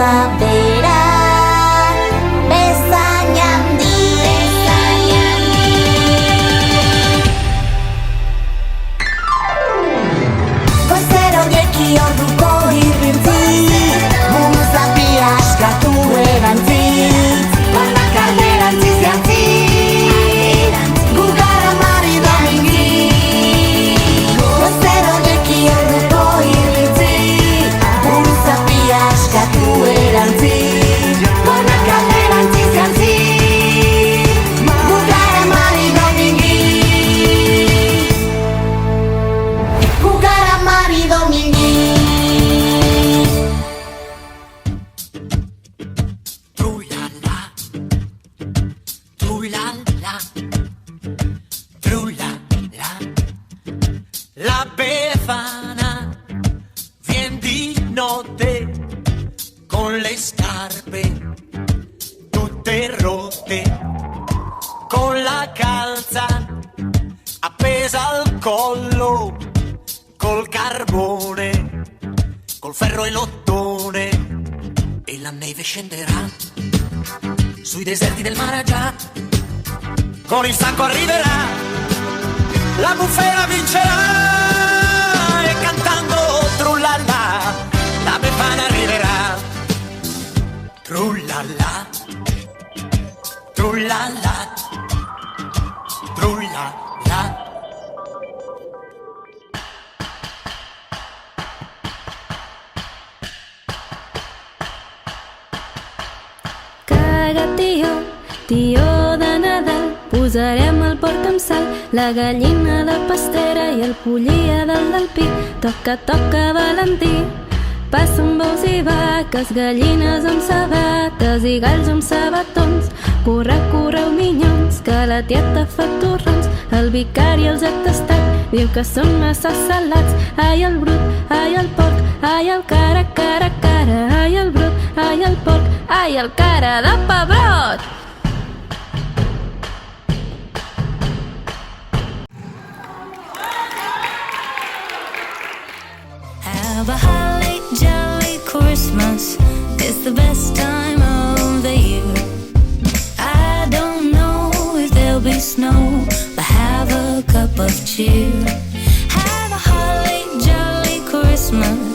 primavera. Bezañandi. Goizerodieki orduko irrintzi, buruzapi askatu erantzi, barnak alderantziz jantzi, gugara mari domingi. Goizerodieki orduko irrintzi, buruzapi askatu erantzi, barnak alderantziz jantzi, gugara mari domingi. Gugara mari domingi. Trullala, trullala, trullala. La Befana vien di notte con le scarpe tutte rotte, con la calza appesa al collo, col carbone, col ferro e l'ottone, e la neve scenderà sui deserti del Maraggià, con il sacco arriverà, la bufera vincerà, e cantando trullala, la Befana arriverà. Trullala, trullala, trullala. Caga, tió de Nadal, posarem el porc amb sal, la gallina de pastera i el pollí del pi. Toca, toca, Valentí, passen bous i vaques, gallines amb sabates i galls amb sabatons. Corre, correu, minyons, que la tieta fa torrons. El vicari els ha tastat, diu que són massa salats. Ai, el brut, ai, el porc, ai, el cara, cara, cara. Ai, el brut, ai, el porc, ai, el cara de pebrot. Have a holly jolly Christmas. It's the best time of the year. I don't know if there'll be snow, but have a cup of cheer. Have a holly jolly Christmas.